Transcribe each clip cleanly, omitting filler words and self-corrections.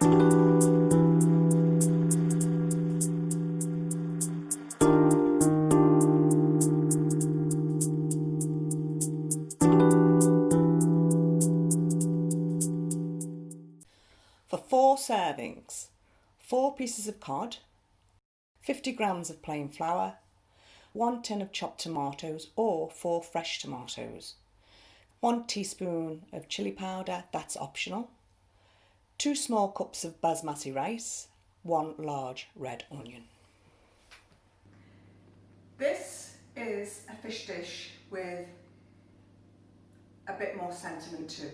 For 4 servings, 4 pieces of cod, 50 grams of plain flour, 1 tin of chopped tomatoes or 4 fresh tomatoes, 1 teaspoon of chilli powder, that's optional, 2 small cups of basmati rice, 1 large red onion. This is a fish dish with a bit more sentiment too.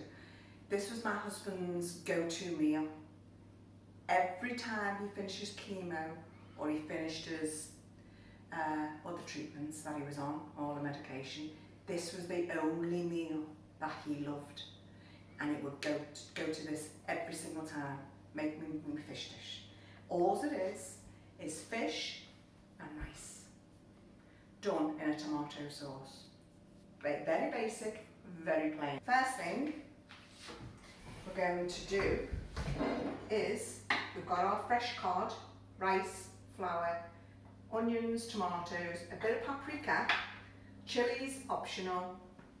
This was my husband's go-to meal. Every time he finished his chemo or he finished his other treatments that he was on, all the medication, this was the only meal that he loved. And it would go to this every single time, make me fish dish. All it is fish and rice, done in a tomato sauce. Very basic, very plain. First thing we're going to do is, we've got our fresh cod, rice, flour, onions, tomatoes, a bit of paprika, chilies optional,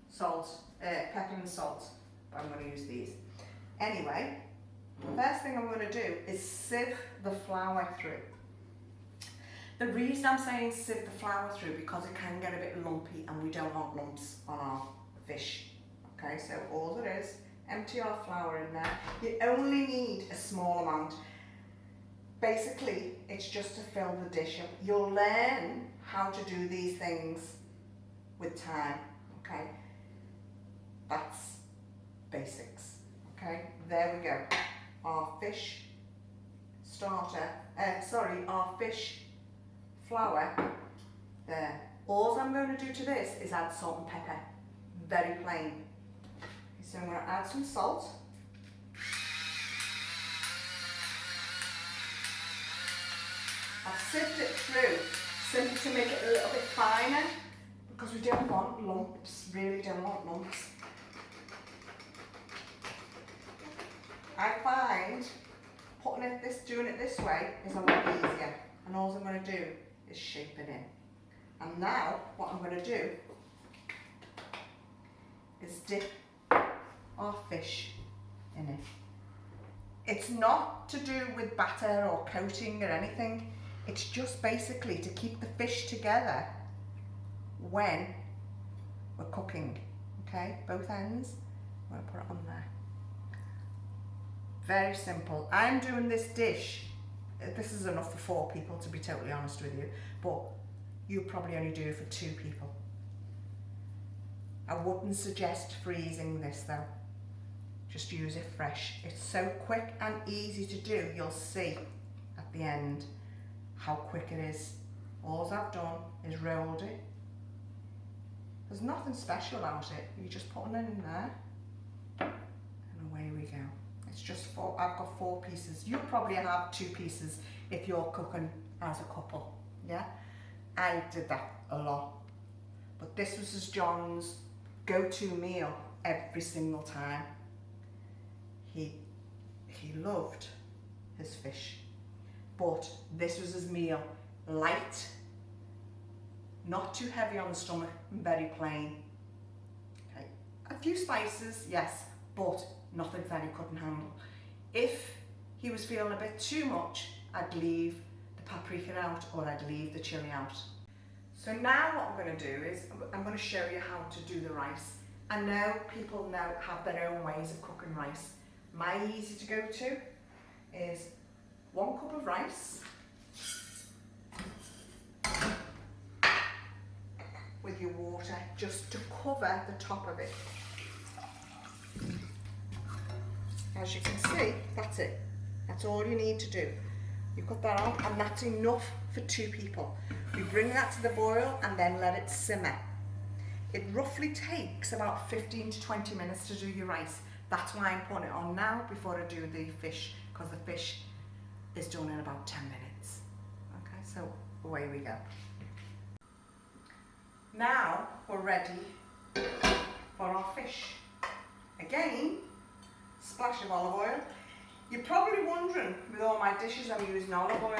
salt, pepper and salt, but I'm going to use these. Anyway, the first thing I'm going to do is sieve the flour through. The reason I'm saying sieve the flour through, because it can get a bit lumpy and we don't want lumps on our fish. Okay, so all it is, empty our flour in there. You only need a small amount. Basically, it's just to fill the dish up. You'll learn how to do these things with time, okay? That's basics, okay? There we go. Our fish starter, our fish flour, there. All I'm going to do to this is add salt and pepper, very plain. So I'm going to add some salt. I've sieved it through simply to make it a little bit finer, because we don't want lumps, really don't want lumps. I find doing it this way is a lot easier, and all I'm going to do is shape it in. And now what I'm going to do is dip our fish in it. It's not to do with batter or coating or anything. It's just basically to keep the fish together when we're cooking. Okay, both ends. I'm going to put it on there. Very simple. I'm doing this dish. This is enough for 4 people, to be totally honest with you, but you probably only do it for 2 people. I wouldn't suggest freezing this though. Just use it fresh. It's so quick and easy to do. You'll see at the end how quick it is. All I've done is rolled it. There's nothing special about it. You're just putting it in there and away we go. It's just 4, I've got 4 pieces. You probably have 2 pieces if you're cooking as a couple, yeah? I did that a lot. But this was John's go-to meal every single time. He loved his fish, but this was his meal. Light, not too heavy on the stomach, very plain. Okay. A few spices, yes, but nothing that he couldn't handle. If he was feeling a bit too much, I'd leave the paprika out or I'd leave the chilli out. So now what I'm going to do is I'm going to show you how to do the rice. I know people now have their own ways of cooking rice. My easy to go to is 1 cup of rice with your water, just to cover the top of it. As you can see, that's it. That's all you need to do. You put that on, and that's enough for 2 people. You bring that to the boil and then let it simmer. It roughly takes about 15 to 20 minutes to do your rice. That's why I'm putting it on now before I do the fish, because the fish is done in about 10 minutes. Okay, so away we go. Now we're ready for our fish. Again, splash of olive oil. You're probably wondering children, with all my dishes I'm using olive oil.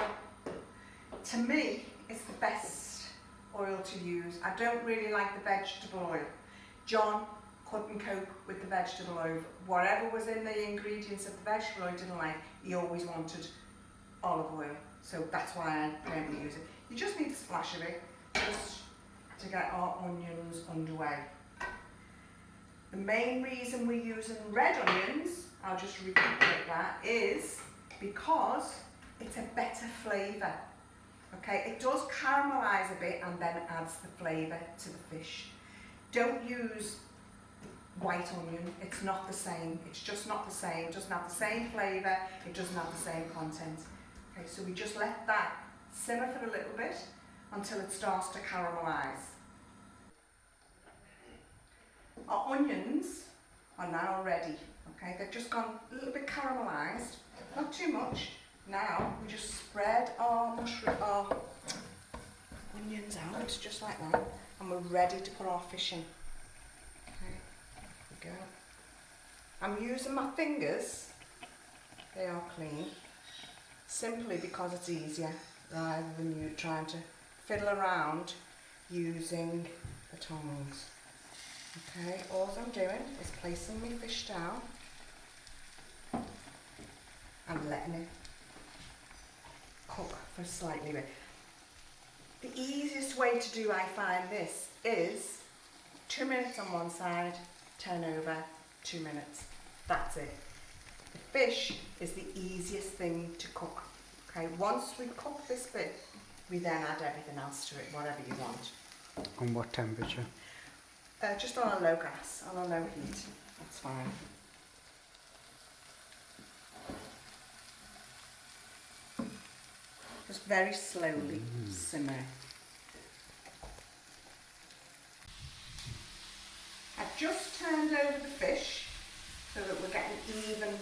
To me, it's the best oil to use. I don't really like the vegetable oil. John couldn't cope with the vegetable oil. Whatever was in the ingredients of the vegetable oil he didn't like, he always wanted olive oil. So that's why I currently use it. You just need a splash of it, just to get our onions underway. The main reason we're using red onions, I'll just repeat that, is because it's a better flavour. Okay, it does caramelise a bit and then it adds the flavour to the fish. Don't use white onion, it's not the same, it's just not the same, it doesn't have the same flavour, it doesn't have the same content. Okay, so we just let that simmer for a little bit until it starts to caramelise. Our onions are now ready, okay, they've just gone a little bit caramelised, not too much. Now we just spread our onions out just like that, and we're ready to put our fish in. Okay, there we go. I'm using my fingers, they are clean, simply because it's easier rather than you trying to fiddle around using the tongs. Okay, all I'm doing is placing my fish down and letting it cook for slightly bit. The easiest way to do, I find this, is 2 minutes on one side, turn over, 2 minutes. That's it. The fish is the easiest thing to cook. Okay, once we cook this bit, we then add everything else to it, whatever you want. On what temperature? Just on a low gas, on a low heat, that's fine. Just very slowly simmer. I've just turned over the fish so that we're getting even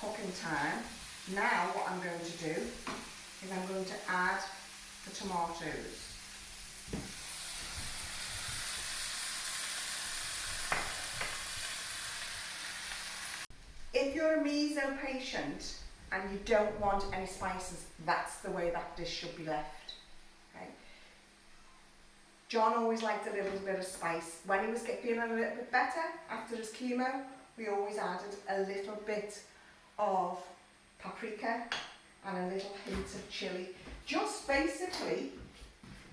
cooking time. Now what I'm going to do is I'm going to add the tomatoes. If you're a meso patient and you don't want any spices, that's the way that dish should be left. Okay. John always liked a little bit of spice. When he was feeling a little bit better after his chemo, we always added a little bit of paprika and a little hint of chilli, just basically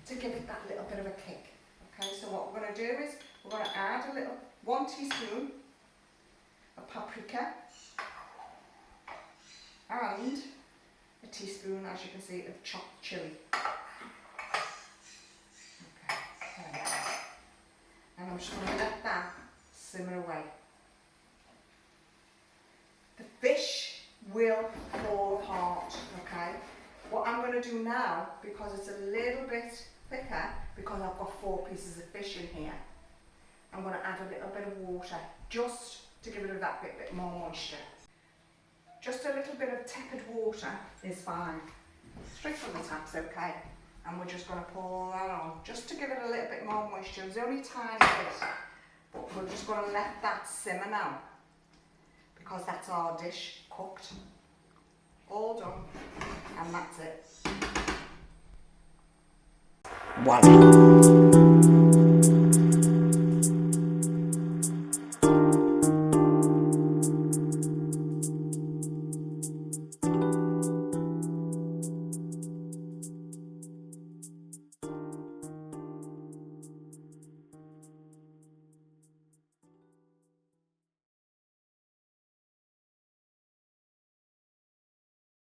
to give it that little bit of a kick. Okay, so what we're going to do is we're going to add 1 teaspoon of paprika and a teaspoon, as you can see, of chopped chilli. Okay, and I'm just going to let that simmer away. The fish will fall apart, okay? What I'm going to do now, because it's a little bit thicker, because I've got 4 pieces of fish in here, I'm going to add a little bit of water, just to give it that bit more moisture. Just a little bit of tepid water is fine. Straight from the tap's okay. And we're just going to pour that on, just to give it a little bit more moisture. It's only a tiny bit, but we're just going to let that simmer now, because that's our dish cooked. All done, and that's it. Voila!